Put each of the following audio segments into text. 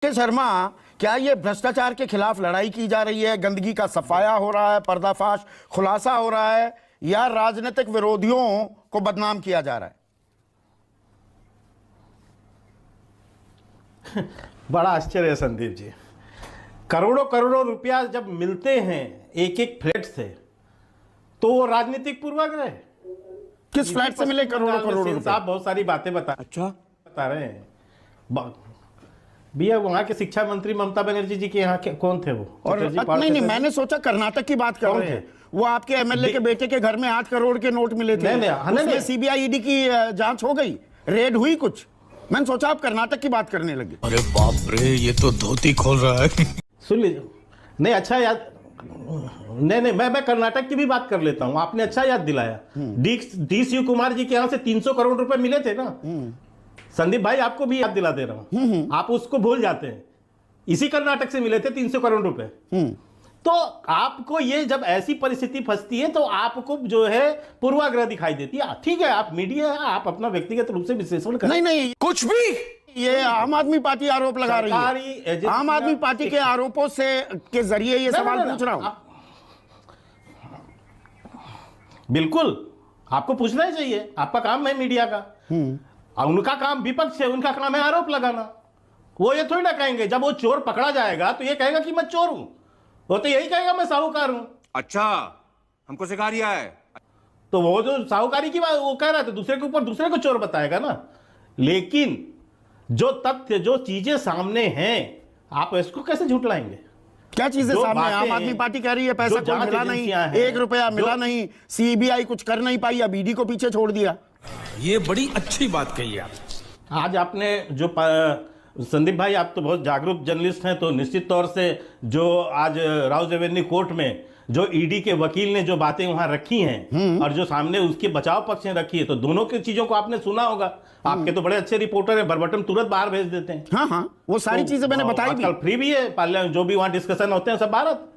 शर्मा, क्या ये भ्रष्टाचार के खिलाफ लड़ाई की जा रही है, गंदगी का सफाया हो रहा है, पर्दाफाश खुलासा हो रहा है, या राजनीतिक विरोधियों को बदनाम किया जा रहा है? बड़ा आश्चर्य है संदीप जी, करोड़ों करोड़ों रुपया जब मिलते हैं एक एक फ्लैट से, तो वो राजनीतिक पूर्वाग्रह है। किस फ्लैट से मिले करोड़ों करोड़ों रुपए? आप बहुत सारी बातें बता रहे हैं भैया। वहां के शिक्षा मंत्री ममता बनर्जी जी के यहाँ कौन थे वो? और नहीं, मैंने सोचा कर्नाटक की बात कर रहे हैं। वो आपके एमएलए के बेटे के घर में 8 करोड़ के नोट मिले थे, उसमें सीबीआई ईडी की जांच हो गई, रेड हुई कुछ। मैंने सोचा आप कर्नाटक की बात करने लगे। अरे बाप रे, ये तो धोती खोल रहा है। सुन लीजिए, नहीं अच्छा याद, नहीं मैं कर्नाटक की भी बात कर लेता हूँ। आपने अच्छा याद दिलाया। डी शिव कुमार जी के यहाँ से 300 करोड़ रुपए मिले थे ना संदीप भाई, आपको भी याद दिला दे रहा हूं, आप उसको भूल जाते हैं। इसी कर्नाटक से मिले थे 300 करोड़ रुपए। तो आपको ये जब ऐसी परिस्थिति फंसती है तो आपको जो है पूर्वाग्रह दिखाई देती है। ठीक है, आप मीडिया है, आप अपना व्यक्तिगत रूप से विश्लेषण करें। नहीं कुछ भी, ये आम आदमी पार्टी आरोप लगा रही है। आम आदमी पार्टी के आरोपों से के जरिए ये सवाल पूछ रहा हूं। बिल्कुल, आपको पूछना ही चाहिए, आपका काम है मीडिया का। उनका काम विपक्ष है, उनका काम है आरोप लगाना। वो ये थोड़ी ना कहेंगे जब वो चोर पकड़ा जाएगा तो ये कहेगा कि मैं चोर हूं, वो तो यही कहेगा मैं साहूकार हूं। अच्छा, हमको सिखा रिया है। तो वो जो साहूकारी की बात वो कह रहा था, दूसरे के ऊपर दूसरे को चोर बताएगा ना। लेकिन जो तथ्य, जो चीजें सामने हैं, आप इसको कैसे झुटलाएंगे? क्या चीजें सामने? आम आदमी पार्टी कह रही है पैसा कोई मिला नहीं, 1 रुपया मिला नहीं, सीबीआई कुछ कर नहीं पाई, अब ईडी को पीछे छोड़ दिया। ये बड़ी अच्छी बात कही आप। आज आपने जो संदीप भाई, आप तो बहुत जागरूक जर्नलिस्ट हैं, तो निश्चित तौर से जो आज राउज एवेन्यू कोर्ट में जो ईडी के वकील ने जो बातें वहां रखी हैं और जो सामने उसके बचाव पक्ष ने रखी है, तो दोनों की चीजों को आपने सुना होगा। आपके तो बड़े अच्छे रिपोर्टर हैं, बरबटम तुरंत बाहर भेज देते हैं। हाँ, वो सारी चीजें मैंने बताई भी। फ्री भी है, पार्लियामेंट जो भी वहां डिस्कशन होते हैं सब भारत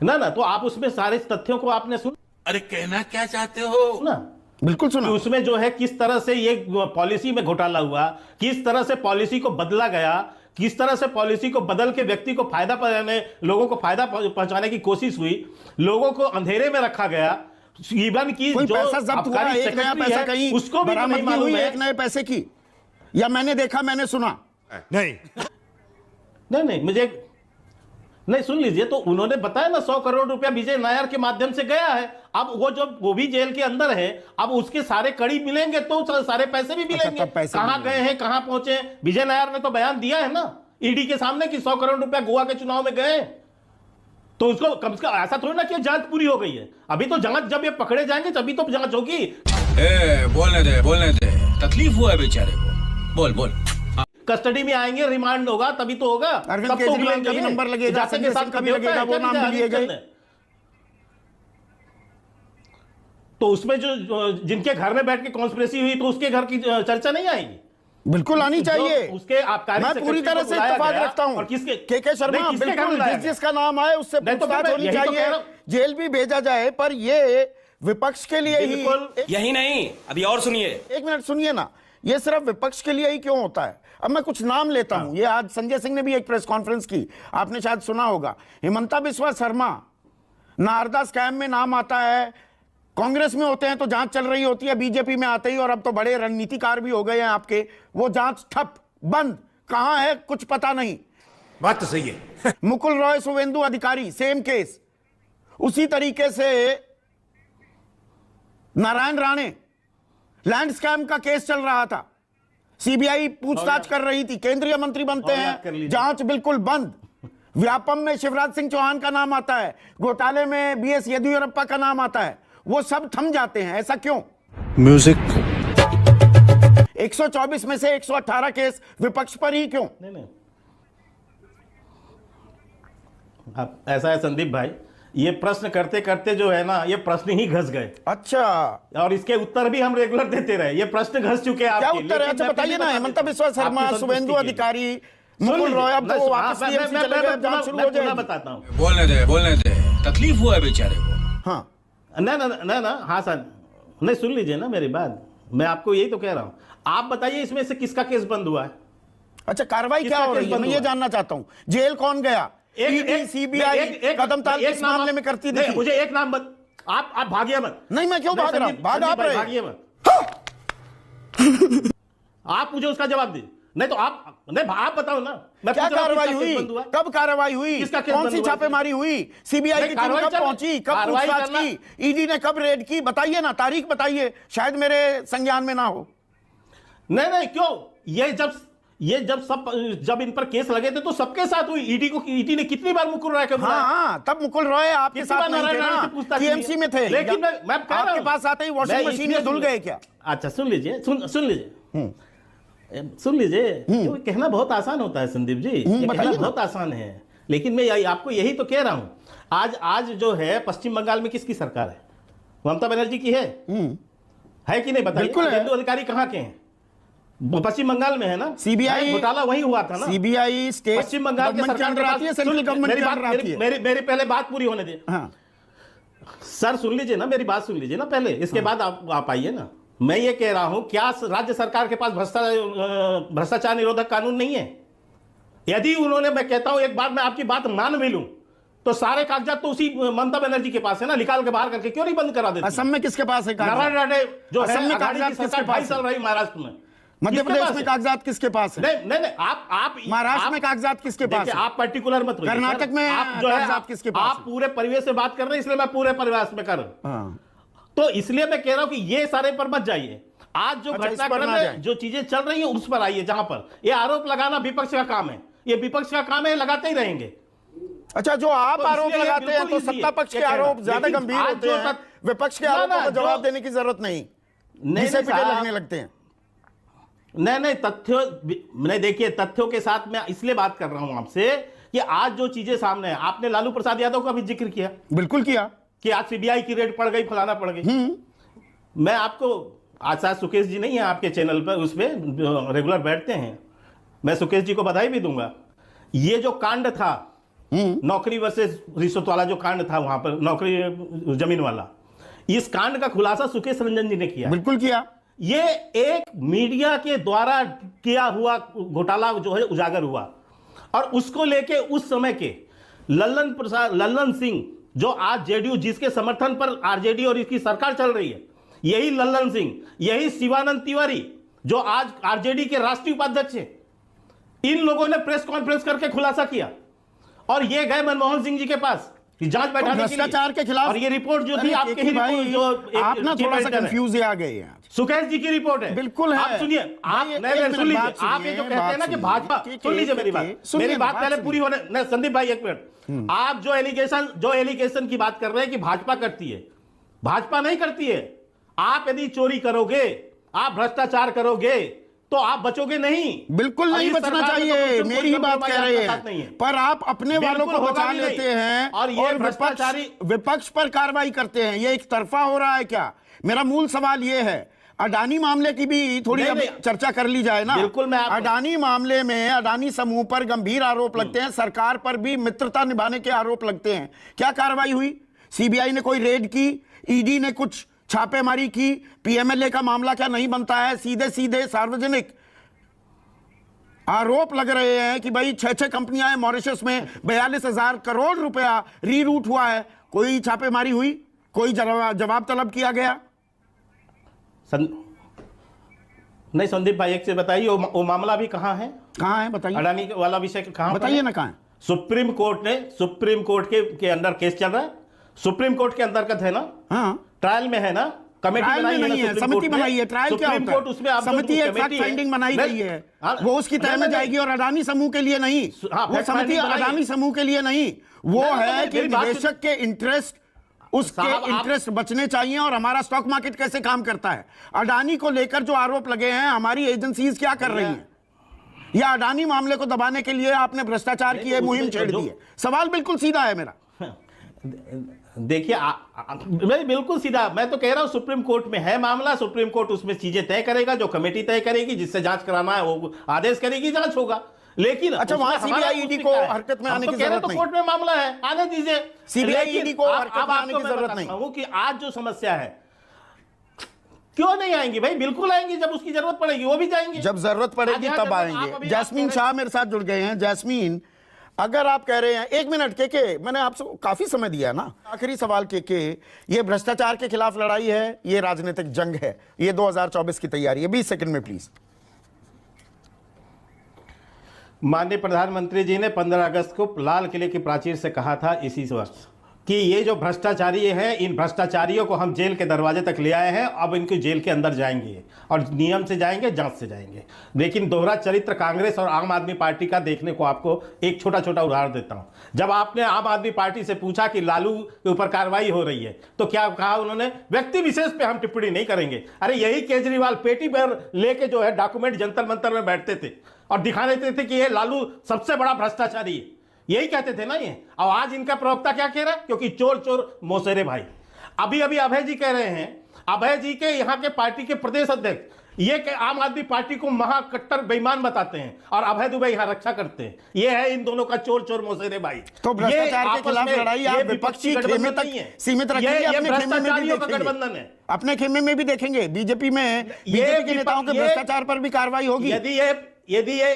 ना। तो आप उसमें सारे तथ्यों को आपने सुना। अरे कहना क्या चाहते हो ना? बिल्कुल सुना। उसमें जो है किस तरह से ये पॉलिसी में घोटाला हुआ, किस तरह से पॉलिसी को बदला गया, किस तरह से पॉलिसी को बदल के व्यक्ति को फायदा पहुंचाने, लोगों को फायदा पहुंचाने की कोशिश हुई, लोगों को अंधेरे में रखा गया। इवन की कोई जो पैसा जब्त हुआ, एक नया पैसा कहीं उसको भी नहीं मालूम है, एक नए पैसे की, या मैंने देखा, मैंने सुना नहीं मुझे नहीं। सुन लीजिए, तो उन्होंने बताया ना 100 करोड़ रुपया विजय नायर के माध्यम से गया है। अब वो भी जेल के अंदर है, अब उसके सारे कड़ी मिलेंगे तो सारे पैसे भी मिलेंगे। कहां गए हैं, कहां पहुंचे? विजय नायर ने तो बयान दिया है ना ईडी के सामने कि 100 करोड़ रुपया गोवा के चुनाव में गए। तो उसको कम से कम ऐसा थोड़ी ना कि जांच पूरी हो गई है। अभी तो जांच, जब ये पकड़े जाएंगे तभी तो जांच होगी। बोलने दे, तकलीफ हुआ है बेचारे को। बोल। कस्टडी में आएंगे, रिमांड होगा, तभी तो होगा। अरविंद केजरीवाल का भी नंबर लगेगा, संजय सिंह का भी लगेगा, वो नाम भी लिए गए। तो उसमें जो जिनके घर में बैठ के कॉन्स्पिरेसी हुई, तो उसके घर की चर्चा नहीं आएगी? बिल्कुल आनी चाहिए। उसके आबकारी मैं पूरी तरह से इत्तेफाक रखता हूं। और किसके? के शर्मा, बिल्कुल जिसका नाम आए उससे पूछताछ होनी चाहिए, जेल भी भेजा जाए। पर ये विपक्ष के लिए ही, यही नहीं, अभी और सुनिए। 1 मिनट सुनिए ना, ये सिर्फ विपक्ष के लिए ही क्यों होता है? अब मैं कुछ नाम लेता हूं। ये आज संजय सिंह ने भी एक प्रेस कॉन्फ्रेंस की, आपने शायद सुना होगा। हिमंता बिस्वा शर्मा, नारदा स्कैम में नाम आता है, कांग्रेस में होते हैं तो जांच चल रही होती है, बीजेपी में आते ही, और अब तो बड़े रणनीतिकार भी हो गए हैं आपके, वो जांच ठप, बंद, कहां है कुछ पता नहीं। बात तो सही है। मुकुल रॉय शुवेंदु अधिकारी, सेम केस। उसी तरीके से नारायण राणे, लैंड स्कैम का केस चल रहा था, सीबीआई पूछताछ कर रही थी, केंद्रीय मंत्री बनते हैं, जांच बिल्कुल बंद। व्यापम में शिवराज सिंह चौहान का नाम आता है, घोटाले में बीएस येदियुरप्पा का नाम आता है, वो सब थम जाते हैं। ऐसा क्यों? म्यूजिक। 124 में से 118 केस विपक्ष पर ही क्यों? नहीं ऐसा है संदीप भाई, ये प्रश्न करते करते जो है ना, ये प्रश्न ही घस गए। अच्छा, और इसके उत्तर भी हम रेगुलर देते रहे, ये प्रश्न घस चुके हैं। क्या उत्तर है? अच्छा बताइए ना। हिमंता बिस्वा शर्मा, शुवेंदु अधिकारी, मुकुल रॉय, अब तो वापस टीएमसी चले गए, जांच शुरू हो जाएगी। बताता हूं, बोलने दे, तकलीफ हुआ है बेचारे को। हाँ ना, हाँ सर, नहीं सुन लीजिए ना मेरी बात, मैं आपको यही तो कह रहा हूं। आप बताइए इसमें से किसका केस बंद हुआ है? अच्छा, कार्रवाई क्या किसका हो केस रही है, बंद मैं ये हुआ? जानना चाहता हूँ। जेल कौन गया? ईडी, सीबीआई कदम ताल किस मामले में करती नहीं, थी? मुझे एक नाम आप भागिए मत। नहीं, मैं क्यों भाग रहा हूं? भाग आप रहे। भागिए मत। आप मुझे उसका जवाब दीजिए, नहीं तो आप बताओ ना। मैं क्या पूछ रहा हूं, कार्रवाई किसका हुई? केस बंद हुआ? कब कार्रवाई हुई? किसका केस कौन बंद सी हुआ? छापेमारी हुई? सीबीआई की टीम कार्रवाई कब चल- पहुंची? कब कार्रवाई पूछताछ करना- की? ईडी ने कब रेड की? बताइए ना, तारीख बताइए, शायद मेरे संज्ञान में ना हो। नहीं, क्यों? जब इन पर केस लगे थे तो सबके साथ हुई। ईडी ने कितनी बार मुकुल राय को बुलाया? हाँ, तब मुकुल रॉय आपके कितनी साथ बार नहीं थे नारायण राणे से ना, पूछताछ टीएमसी में थे। लेकिन मैं कह रहा आपके हूं, पास आते ही वॉशिंग मैं मशीन में इसलिए धुल गए क्या? अच्छा, सुन लीजिए, सुन लीजिए। ये कहना बहुत आसान होता है संदीप जी, ये कहना बताइए ना। बहुत आसान है, लेकिन मैं आपको यही तो कह रहा हूं। आज जो है पश्चिम बंगाल में किसकी सरकार है? ममता बनर्जी की है कि नहीं? बताइए। बिल्कुल है। हिंदू अधिकारी कहाँ के हैं? पश्चिम बंगाल में है ना। सीबीआई घोटाला वही हुआ था ना। सीबीआई स्टेट पश्चिम बंगाल के गवर्नमेंट के सरकार अंडर के आती है, पास- सेंट्रल सुन- गवर्नमेंट मेरी के बात- अंडर आती है। मेरी पहले बात पूरी होने दे। हाँ, सर सुन लीजिए ना, मेरी बात सुन लीजिए ना पहले, इसके बाद आप आइए ना। मैं ये कह रहा हूं, क्या राज्य सरकार के पास भ्रष्टाचार निरोधक कानून नहीं है? यदि उन्होंने, मैं कहता हूं, एक बार मैं आपकी बात मान भी लूं तो सारे कागजात तो उसी ममता बनर्जी के पास है ना, निकाल के बाहर करके क्यों नहीं बंद करा देते? असम में किसके पास है नारायण कागजात? राणे जो असम है, में अघाड़ी कागजात की किसके सरकार पास 2.5 साल रही महाराष्ट्र में। मध्य किसके प्रदेश पास में है? कागजात किसके पास है? नहीं, आप महाराष्ट्र में कागजात किसके पास देखिए, है? आप पर्टिकुलर मत होइए, कर्नाटक सर। में आप जो है, कागजात किसके पास आप है? पूरे परिवेश से बात कर रहे हैं, इसलिए मैं पूरे परिवेश में कर रहा हूं। हाँ। तो इसलिए मैं कह रहा हूं कि ये सारे पर मत जाइए। आज जो अच्छा, इस पर घटनाक्रम ना जाए। में जो चीजें चल रही हैं उस पर आइए, जहां पर ये आरोप लगाना विपक्ष का काम है। ये विपक्ष का काम है, लगाते ही रहेंगे। अच्छा, जो आप तो आरोप इसलिए ये लगाते हैं बिल्कुल तो easy है, सत्ता पक्ष ये के कहना। आरोप ज्यादा लेकिन गंभीर आज होते जो हैं, तक- विपक्ष के ना, आरोपों ना, को जवाब जो- देने की जरूरत नहीं, नहीं, जिसे पीछे साहब। लगने लगते हैं। नहीं, नहीं, देखिए, तथ्यों के साथ मैं इसलिए बात कर रहा हूं आपसे कि आज जो चीजें सामने है, आपने लालू प्रसाद यादव का भी जिक्र किया बिल्कुल किया कि आज सीबीआई की रेड पड़ गई, फलाना पड़ गई। मैं आपको, आज शायद सुकेश जी नहीं है आपके चैनल पर, उस पर रेगुलर बैठते हैं, मैं सुकेश जी को बधाई भी दूंगा। ये जो कांड था, नौकरी वर्सेस रिश्वत वाला जो कांड था वहां पर, नौकरी जमीन वाला, इस कांड का खुलासा सुकेश रंजन जी ने किया। बिल्कुल किया। ये एक मीडिया के द्वारा किया हुआ घोटाला जो है उजागर हुआ, और उसको लेके उस समय के लल्लन सिंह, जो आज जेडीयू, जिसके समर्थन पर आरजेडी और इसकी सरकार चल रही है, यही लल्लन सिंह, यही शिवानंद तिवारी जो आज आरजेडी के राष्ट्रीय उपाध्यक्ष हैं, इन लोगों ने प्रेस कॉन्फ्रेंस करके खुलासा किया और ये गए मनमोहन सिंह जी के पास कि जांच बैठाने के लिए। भ्रष्टाचार के खिलाफ। और ये रिपोर्ट जो थी अरे आपके ही भाई, रिपोर्ट, जो आप ना चीफ थोड़ा सा एडिटर है। कंफ्यूज आ गए हैं आज। सुकेश जी की रिपोर्ट है। बिल्कुल है। आप सुनिए, आप भाई, नहीं, एक सुन मिनट, लीजिए। बात आप ये जो सुनिए, कहते हैं ना कि बात भाजपा, सुनिए। सुन लीजिए मेरी बात, सुनिए मेरी ना, बात बात पहले सुनिए। पूरी होने, नहीं संदीप भाई एक मिनट, आप जो एलिगेशन की बात कर रहे हैं कि भाजपा करती है, भाजपा नहीं करती है। आप यदि चोरी करोगे, आप भ्रष्टाचार करोगे तो आप बचोगे नहीं। बिल्कुल और नहीं इस बचना सरकार में तो चाहिए, बिल्कुल मेरी ही बात compromise कह रहे आपके साथ नहीं हैं, है। पर आप अपने वालों बिल्कुल को होगा बचा भी लेते नहीं। हैं और ये विपक्ष पर कार्रवाई करते हैं। ये एक तरफा हो रहा है क्या? मेरा मूल सवाल ये है, अडानी मामले की भी थोड़ी नहीं, अब नहीं। चर्चा कर ली जाए ना। बिल्कुल, मैं अडानी मामले में अडानी समूह पर गंभीर आरोप लगते हैं, सरकार पर भी मित्रता निभाने के आरोप लगते हैं। क्या कार्रवाई हुई? सीबीआई ने कोई रेड की? ईडी ने कुछ छापेमारी की? पीएमएलए का मामला क्या नहीं बनता है? सीधे सीधे सार्वजनिक आरोप लग रहे हैं कि भाई 6 कंपनियां हैं मॉरिशस में, 42,000 करोड़ रुपया रीरूट हुआ है। कोई छापेमारी हुई? कोई जवाब तलब किया गया? नहीं संदीप भाई, एक से बताइए, वो मामला भी कहां है? कहां है बताइए, अडानी वाला विषय कहां बताइए ना कहां है? सुप्रीम कोर्ट के अंदर केस चल रहा है, सुप्रीम कोर्ट के अंतर्गत है ना, हाँ, ट्रायल में है ना, कमेटी ट्रायल में नहीं है, समिति बनाई है। ट्रायल क्या होता है? समिति एक फैक्ट फाइंडिंग बनाई गई है, वो उसकी तय में जाएगी, और अडानी समूह के लिए नहीं। वो समिति अडानी समूह के लिए नहीं, वो है कि निवेशक के इंटरेस्ट, उसके इंटरेस्ट बचने चाहिए, और हमारा स्टॉक मार्केट कैसे काम करता है। अडानी को लेकर जो आरोप लगे हैं, हमारी एजेंसीज क्या कर रही हैं, या अडानी मामले को दबाने के लिए आपने भ्रष्टाचार की मुहिम छेड़ दी है? सवाल बिल्कुल सीधा है मेरा। देखिए, मैं बिल्कुल सीधा, मैं तो कह रहा हूं सुप्रीम कोर्ट में है मामला, सुप्रीम कोर्ट उसमें चीजें तय करेगा, जो कमेटी तय करेगी, जिससे जांच कराना है वो आदेश करेगी, जांच होगा। लेकिन अच्छा, वहां सीबीआई ईडी को हरकत में आने की जरूरत नहीं। कोर्ट में मामला है, आने दीजिए। सीबीआई ईडी को हरकत में आने की जरूरत नहीं। कि आज जो समस्या है क्यों नहीं आएंगी भाई? बिल्कुल आएंगी, जब उसकी जरूरत पड़ेगी वो भी जाएंगे। जब जरूरत पड़ेगी आज तब आप आएंगे। अभी जैस्मीन आप शाह मेरे साथ जुड़ गए हैं। जैस्मीन, अगर आप कह रहे हैं, एक मिनट के मैंने आपसे काफी समय दिया ना, आखिरी सवाल के ये भ्रष्टाचार के खिलाफ लड़ाई है, ये राजनीतिक जंग है, ये 2024 की तैयारी है? 20 सेकंड में प्लीज। माननीय प्रधानमंत्री जी ने 15 अगस्त को लाल किले की प्राचीर से कहा था इसी वर्ष कि ये जो भ्रष्टाचारी हैं, इन भ्रष्टाचारियों को हम जेल के दरवाजे तक ले आए हैं, अब इनको जेल के अंदर जाएंगे और नियम से जाएंगे, जांच से जाएंगे। लेकिन दोहरा चरित्र कांग्रेस और आम आदमी पार्टी का देखने को आपको एक छोटा छोटा उदाहरण देता हूं। जब आपने आम आदमी पार्टी से पूछा कि लालू के ऊपर कार्रवाई हो रही है, तो क्या कहा उन्होंने? व्यक्ति विशेष पे हम टिप्पणी नहीं करेंगे। अरे यही केजरीवाल पेटी पर लेके जो है डॉक्यूमेंट जंतर मंतर में बैठते थे और दिखा देते थे कि ये लालू सबसे बड़ा भ्रष्टाचारी है, यही कहते थे ना ये। और आज इनका प्रवक्ता क्या कह रहा है? क्योंकि चोर चोर मौसेरे भाई। अभी अभी अभय जी कह रहे हैं, अभय जी के यहाँ के पार्टी के प्रदेश अध्यक्ष ये कि आम आदमी पार्टी को महाकट्टर बेईमान बताते हैं और अभय दुबे यहाँ रक्षा करते हैं। ये है इन दोनों का चोर चोर मौसेरे भाई। तो भ्रष्टाचार के खिलाफ लड़ाई आप विपक्षी खेमे तक सीमित रखेंगे? अपने खेमे में भी गठबंधन है, अपने खेमे में भी देखेंगे। बीजेपी में बीजेपी के नेताओं के भ्रष्टाचार पर भी कार्रवाई होगी। यदि ये